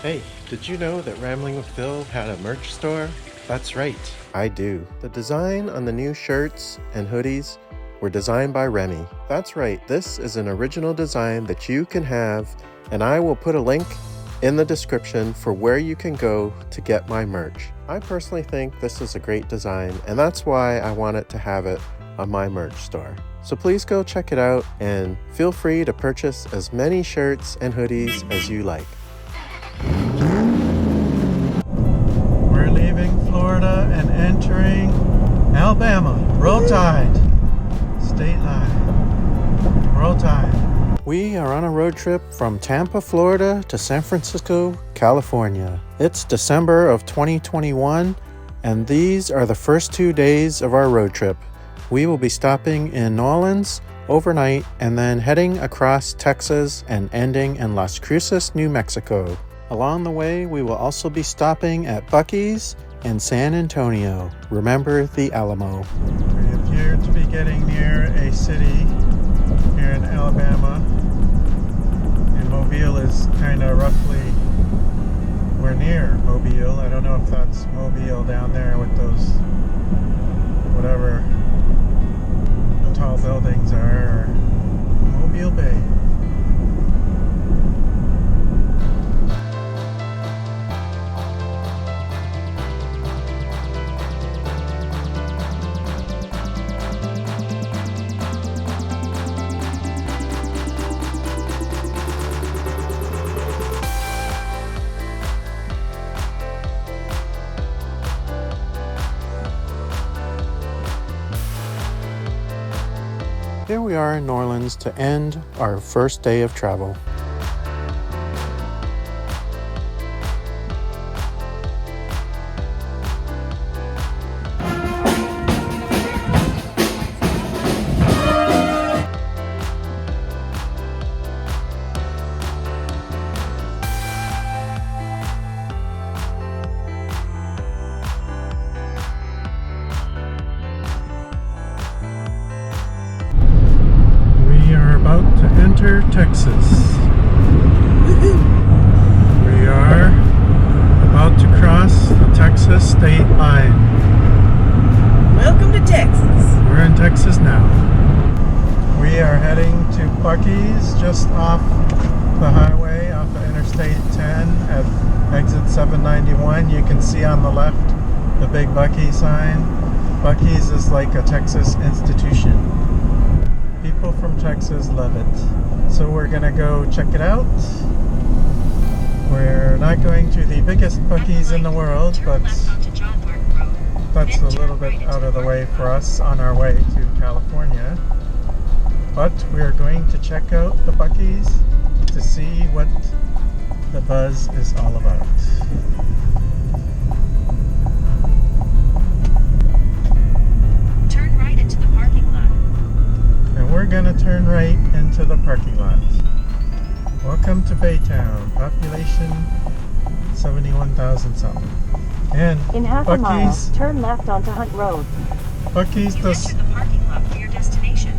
Hey, did you know that Rambling with Phil had a merch store? That's right, I do. The design on the new shirts and hoodies were designed by Remy. That's right, this is an original design that you can have, and I will put a link in the description for where you can go to get my merch. I personally think this is a great design, and that's why I wanted to have it on my merch store. So please go check it out and feel free to purchase as many shirts and hoodies as you like. We're leaving Florida and entering Alabama. Roll Tide. State line. Roll Tide. We are on a road trip from Tampa, Florida to San Francisco, California. It's December of 2021, and these are the first 2 days of our road trip. We will be stopping in New Orleans overnight and then heading across Texas and ending in Las Cruces, New Mexico. Along the way, we will also be stopping at Buc-ee's in San Antonio. Remember the Alamo. We appear to be getting near a city here in Alabama. And Mobile is kind of roughly, we're near Mobile. I don't know if that's Mobile down there with those, whatever the tall buildings are, or Mobile Bay. Here we are in New Orleans to end our first day of travel. About to enter Texas. We are about to cross the Texas state line. Welcome to Texas. We're in Texas now. We are heading to Buc-ee's just off the highway, off of Interstate 10 at exit 791. You can see on the left the big Buc-ee sign. Buc-ee's is like a Texas institution. People from Texas love it. So we're gonna go check it out. We're not going to the biggest Buc-ee's in the world, but that's a little bit out of the way for us on our way to California. But we're going to check out the Buc-ee's to see what the buzz is all about. We're gonna turn right into the parking lot. Welcome to Baytown. Population 71,000 something. And in half Buc-ee's, a mile, turn left onto Hunt Road. Buc-ee's does. Enter the parking lot for your destination.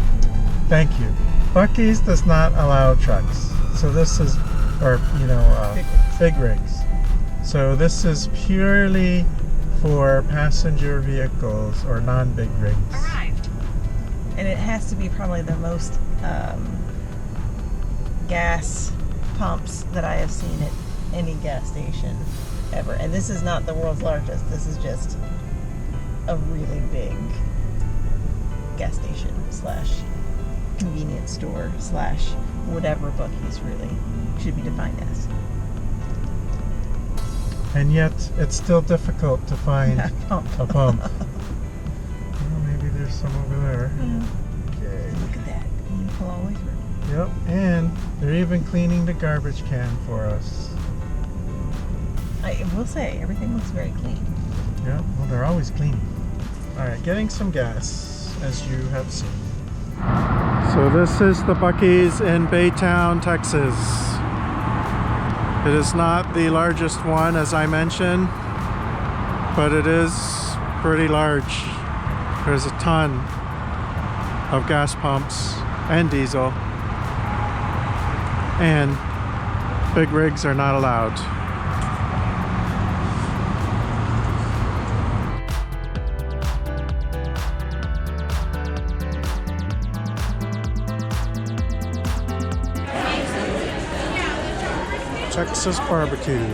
Thank you. Buc-ee's does not allow trucks. So this is, or big rigs. So this is purely for passenger vehicles or non-big rigs. Arrived. And it has to be probably the most gas pumps that I have seen at any gas station ever. And this is not the world's largest. This is just a really big gas station / convenience store / whatever Buc-ee's really should be defined as. And yet it's still difficult to find a pump. Maybe there's some over there. Okay. Look at that. You can pull all the way through. Yep, and they're even cleaning the garbage can for us. I will say, everything looks very clean. Yeah, well, they're always cleaning. Alright, getting some gas, as you have seen. So this is the Buc-ee's in Baytown, Texas. It is not the largest one, as I mentioned, but it is pretty large. There's a ton of gas pumps and diesel, and big rigs are not allowed. Texas barbecue.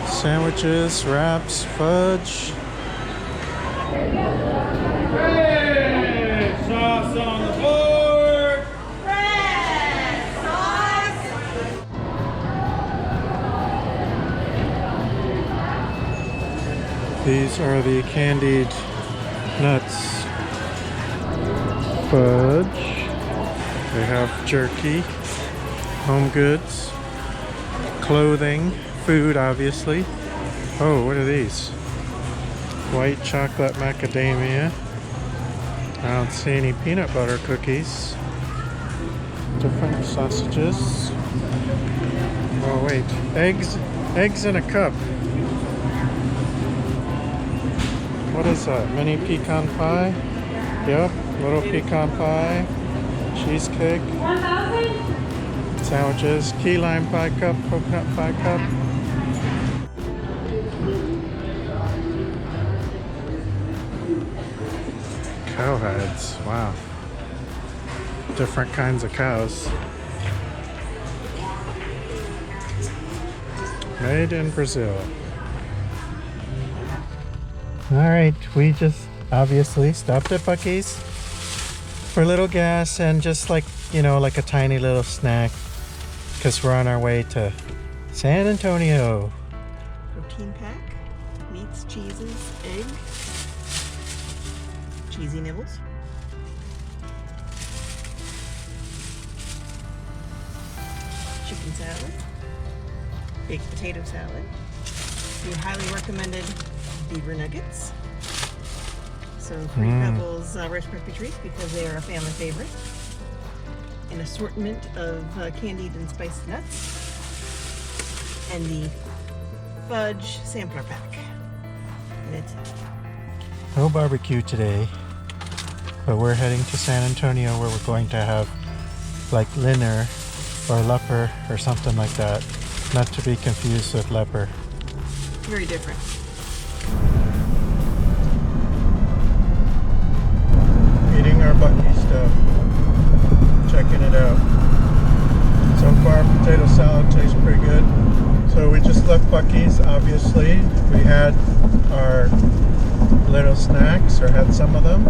Sandwiches, wraps, fudge. Hey, sauce on the board. Red sauce. These are the candied nuts. Fudge. They have jerky, home goods, clothing, food obviously. Oh, what are these? White chocolate macadamia. I don't see any peanut butter cookies. Different sausages. Oh wait, eggs in a cup. What is that? Mini pecan pie? Yep, little pecan pie. Cheesecake. 1,000? Sandwiches. Key lime pie cup, coconut pie cup. Cow heads. Wow. Different kinds of cows. Made in Brazil. Alright, we just obviously stopped at Buc-ee's for a little gas and just like, you know, like a tiny little snack because we're on our way to San Antonio. Protein pack, meats, cheeses, egg, cheesy nibbles. Chicken salad, baked potato salad, the highly recommended beaver nuggets. So 3 Pebbles Rice Krispie treats because they are a family favorite. An assortment of candied and spiced nuts. And the fudge sampler pack. And it's No barbecue today, but we're heading to San Antonio where we're going to have like Linner or Leper or something like that. Not to be confused with leper. very different. Eating our Buc-ee stuff. Checking it out. So far, potato salad tastes pretty good. So we just left Buc-ee's, obviously. We had our little snacks, or had some of them.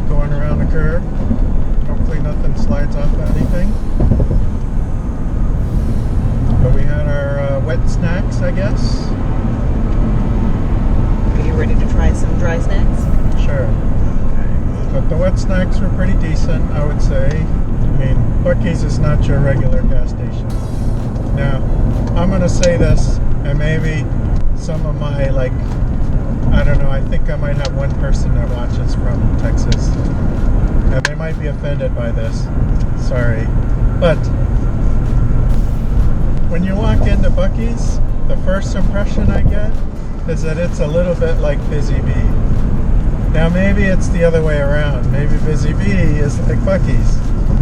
Going around the curve. Hopefully nothing slides off anything. But we had our wet snacks, I guess. Are you ready to try some dry snacks? Sure. But the wet snacks were pretty decent, I would say. I mean, Buc-ee's is not your regular gas station. Now, I'm going to say this, and maybe some of my, like, I don't know, I think I might have one person that watches from Texas. And they might be offended by this. Sorry. But when you walk into Buc-ee's, the first impression I get is that it's a little bit like Busy Bee. Now maybe it's the other way around. Maybe Busy Bee is like Buc-ee's,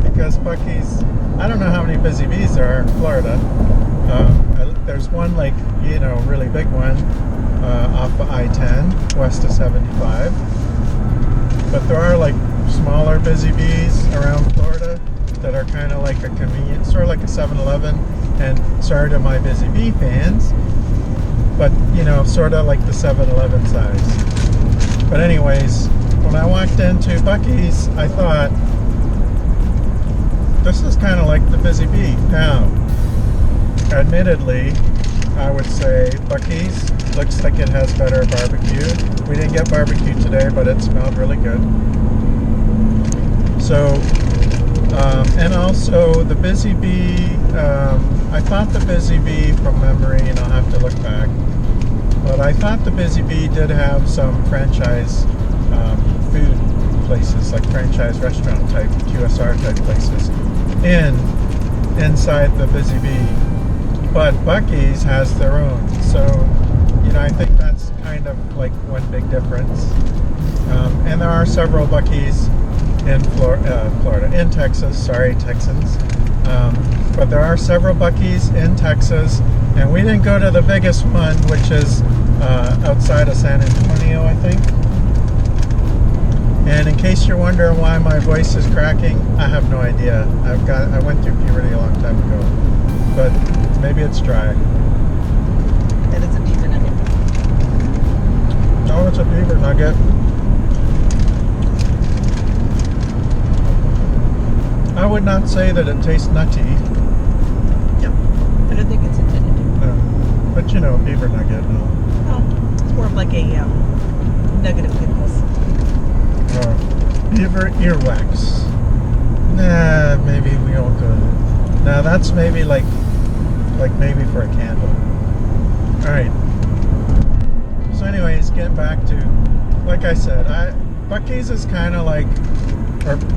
because Buc-ee's, I don't know how many Busy Bees there are in Florida. There's one, like, you know, really big one off of I-10 west of 75. But there are like smaller Busy Bees around Florida that are kind of like a convenient, sort of like a 7-Eleven. And sorry to my Busy Bee fans, but you know, sort of like the 7-Eleven size. But anyways, when I walked into Buc-ee's, I thought, this is kind of like the Busy Bee. Now, admittedly, I would say Buc-ee's looks like it has better barbecue. We didn't get barbecue today, but it smelled really good. So, and also the Busy Bee, I thought the Busy Bee, from memory, and I'll have to look back, but I thought the Busy Bee did have some franchise food places, like franchise restaurant type, QSR type places inside the Busy Bee. But Buc-ee's has their own. So, you know, I think that's kind of like one big difference. And there are several Buc-ee's in Florida, in Texas, sorry, Texans. But there are several Buc-ee's in Texas, and we didn't go to the biggest one, which is outside of San Antonio, I think. And in case you're wondering why my voice is cracking, I have no idea. I went through puberty a long time ago, but maybe it's dry. That is a beaver nugget. Oh, it's a beaver nugget. I would not say that it tastes nutty. No, I don't think it's intended to. But you know, beaver nugget, no. Oh, it's more of like a nugget of goodness. Beaver earwax. Nah, maybe we don't go. Now that's maybe like maybe for a candle. Alright. So anyways, getting back to, like I said, Buc-ee's is kind of like,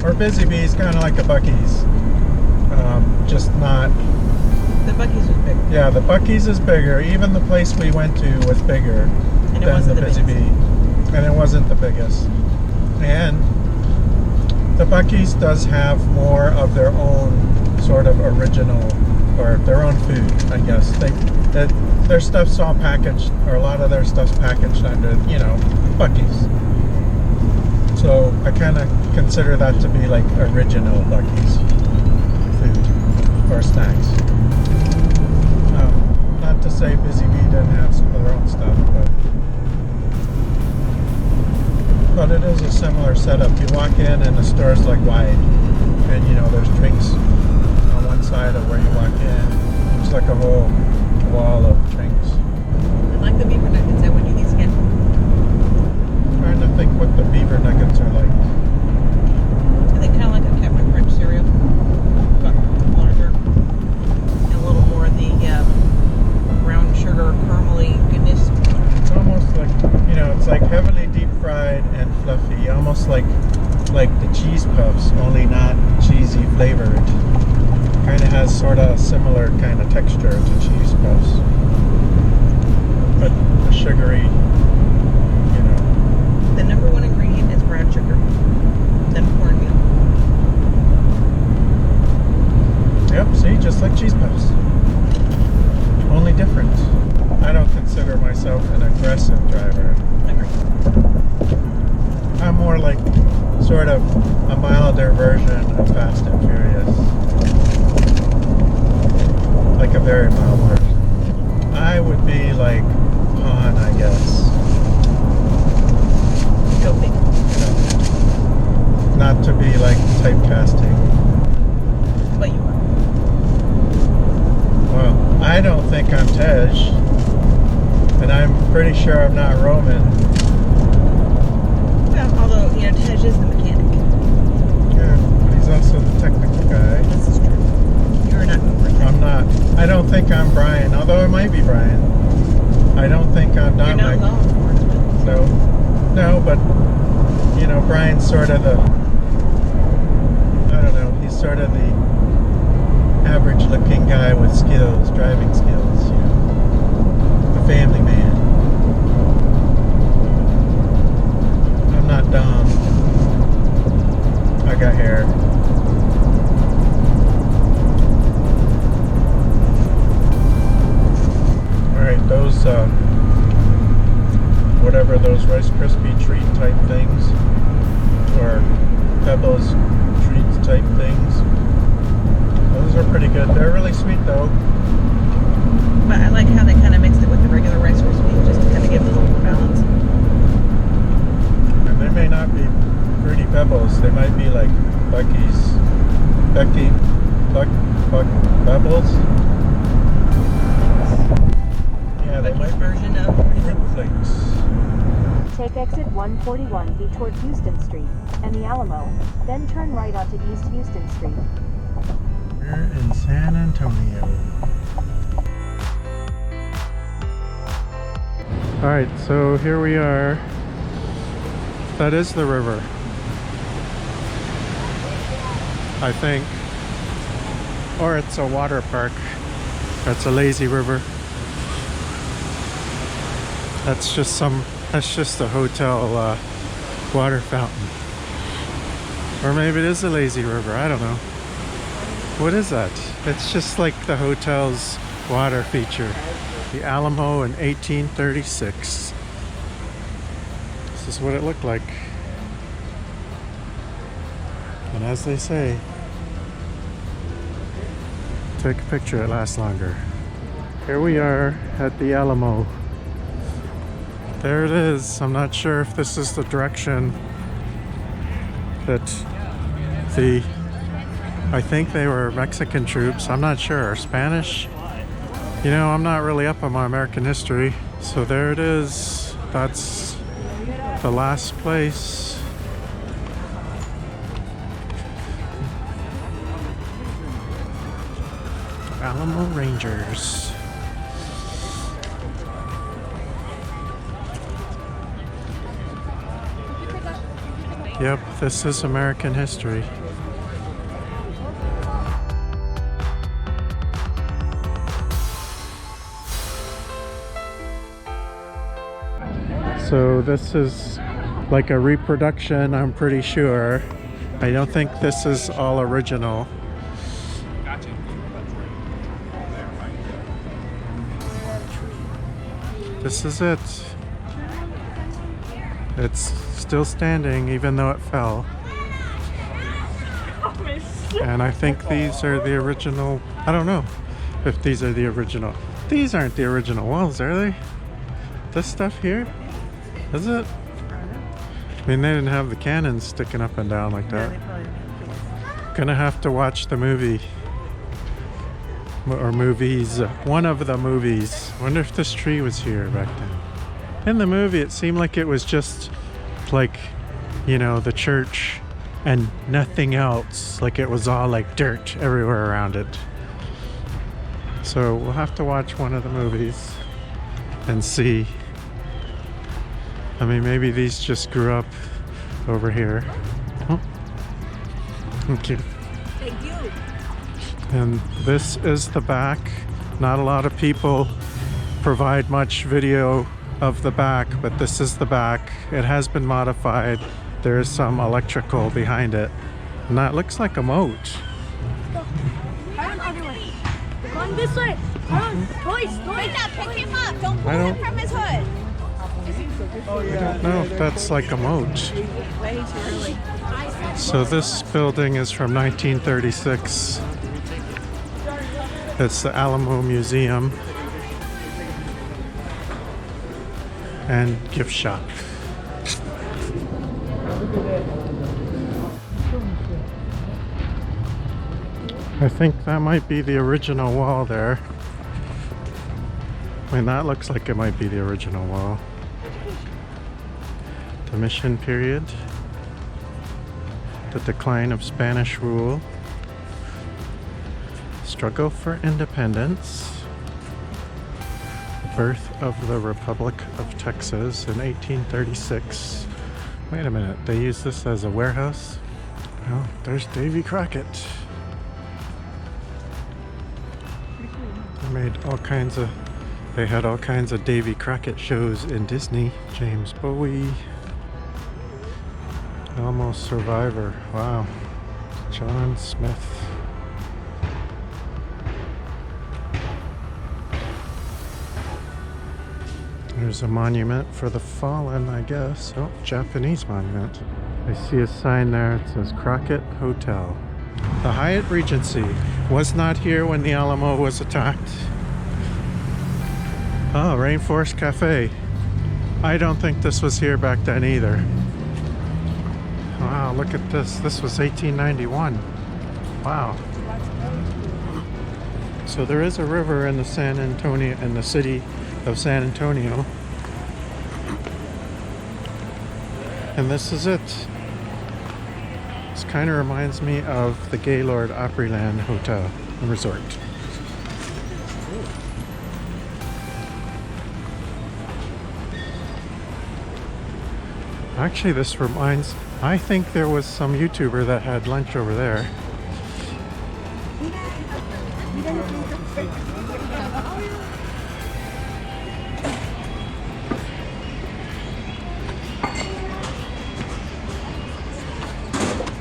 or Busy Bee is kind of like a Buc-ee's. Just not. The Buc-ee's was bigger. Yeah, the Buc-ee's is bigger. Even the place we went to was bigger And it than wasn't the the Busy Bee. biggest. And it wasn't the biggest. And the Buc-ee's does have more of their own sort of original, or their own food, I guess. Their stuff's all packaged, or a lot of their stuff's packaged under, you know, Buc-ee's. So I kind of consider that to be like original Buc-ee's food or snacks. Not to say Busy Bee didn't have some of their own stuff, but it is a similar setup. You walk in and the store's like wide, and you know there's drinks on one side of where you walk in. It's like a whole wall of drinks. I like the beaver nuggets. I would do these again. Trying to think what the beaver nuggets are like. Are they kind of like a Captain Crunch cereal, but larger and a little more of the brown sugar caramely goodness? It's almost like, you know, it's like heavily deep fried and fluffy, almost like the cheese puffs, only not cheesy flavored. Kind of has sort of a similar kind of texture to cheese puffs, but the sugary, you know. The number one ingredient is brown sugar, then cornmeal. Yep, see, just like cheese puffs, only different. I don't consider myself an aggressive driver. Agree. I'm more like sort of a milder version of Fast and Furious. Like a very mild version. I would be like Han, I guess. Go big. You know, not to be like typecasting. But you are. Well, I don't think I'm Tej. And I'm pretty sure I'm not Roman. Well, although, you know, Tej is the mechanic. Yeah, but he's also the technical guy. This is true. You're not over that. I'm not. I don't think I'm Brian, although I might be Brian. I don't think I'm You're Dominic. not law enforcement. No, but you know, Brian's sort of the, I don't know, he's sort of the average looking guy with skills, driving skills, you know, a family man. I'm not Dom. I got hair. Alright, those whatever those Rice Krispie treat type things, or Pebbles treats type things, those are pretty good. They're really sweet though. But I like how they kind of mixed it with the regular Rice Krispies just to kind of give it a little more balance. And they may not be Fruity Pebbles. They might be like Buc Pebbles. Yeah, they Buc-ee's might be version of Fruit Flakes. Take exit 141B toward Houston Street and the Alamo, then turn right onto East Houston Street. We're in San Antonio. Alright, so here we are. That is the river, I think. Or it's a water park. That's a lazy river. That's just a hotel water fountain. Or maybe it is a lazy river, I don't know. What is that? It's just like the hotel's water feature. The Alamo in 1836. This is what it looked like. And as they say, take a picture, it lasts longer. Here we are at the Alamo. There it is. I'm not sure if this is the direction that I think they were Mexican troops. I'm not sure. Spanish? You know, I'm not really up on my American history. So there it is. That's the last place. Alamo Rangers. Yep, this is American history. So this is like a reproduction, I'm pretty sure. I don't think this is all original. This is it. It's still standing even though it fell. And I think these are the original. I don't know if these are the original. These aren't the original walls, are they? This stuff here? Is it? I mean, they didn't have the cannons sticking up and down like that. Gonna have to watch the movie. Or movies. One of the movies. Wonder if this tree was here back then. In the movie, it seemed like it was just like, you know, the church and nothing else. Like it was all like dirt everywhere around it. So we'll have to watch one of the movies and see. I mean, maybe these just grew up over here. Oh. Thank you. Thank you. And this is the back. Not a lot of people provide much video of the back, but this is the back. It has been modified. There is some electrical behind it. And that looks like a moat. Going this way. Toys. Pick him up. Don't pull him from his hood. No, that's like a moat. So this building is from 1936. It's the Alamo Museum and gift shop. I think that might be the original wall there. I mean, that looks like it might be the original wall. The mission period. The decline of Spanish rule. Struggle for independence. The birth of the Republic of Texas in 1836. Wait a minute, they use this as a warehouse? Well, there's Davy Crockett. They had all kinds of Davy Crockett shows in Disney. James Bowie. Alamo Survivor. Wow. John Smith. There's a monument for the fallen, I guess. Oh, Japanese monument. I see a sign there. It says Crockett Hotel. The Hyatt Regency was not here when the Alamo was attacked. Oh, Rainforest Cafe. I don't think this was here back then either. Wow, look at this. This was 1891. Wow. So there is a river in the city of San Antonio. And this is it. This kind of reminds me of the Gaylord Opryland Hotel and Resort. Actually, I think there was some YouTuber that had lunch over there.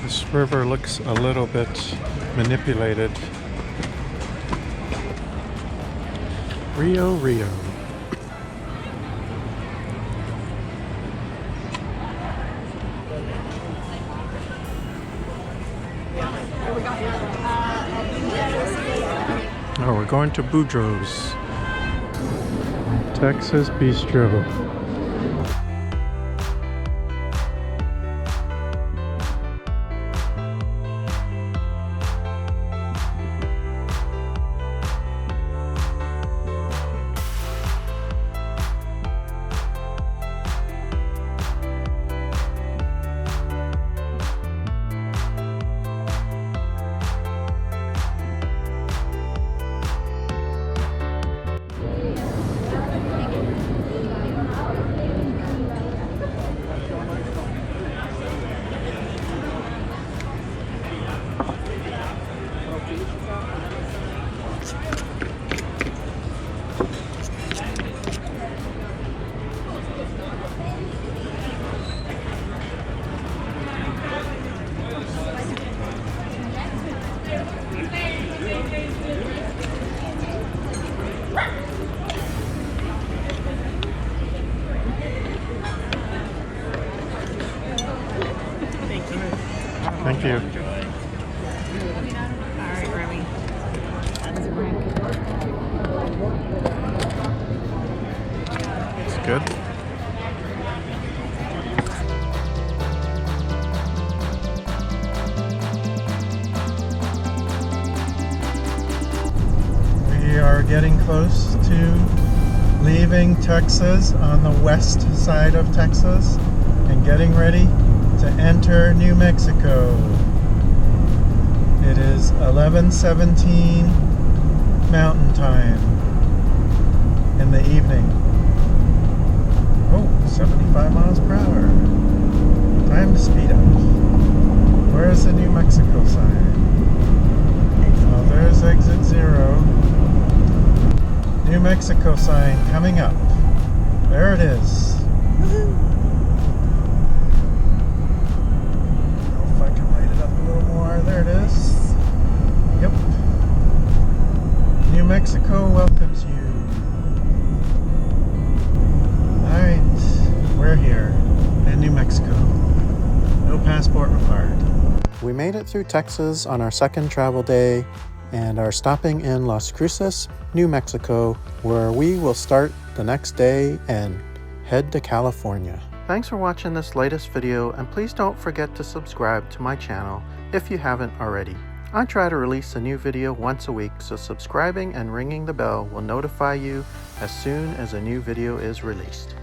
This river looks a little bit manipulated. Rio. Oh, we're going to Boudreaux's Texas Bistro. Thank you. Alright, Remy. That's a drink. It's good. We are getting close to leaving Texas on the west side of Texas and getting ready to enter New Mexico. It is 11:17 Mountain Time in the evening. Oh, 75 miles per hour. Time to speed up. Where's the New Mexico sign? Oh, there's exit 0. New Mexico sign coming up. There it is. There it is. Yep. New Mexico welcomes you. Alright, we're here in New Mexico. No passport required. We made it through Texas on our second travel day and are stopping in Las Cruces, New Mexico, where we will start the next day and head to California. Thanks for watching this latest video, and please don't forget to subscribe to my channel if you haven't already. I try to release a new video once a week, so subscribing and ringing the bell will notify you as soon as a new video is released.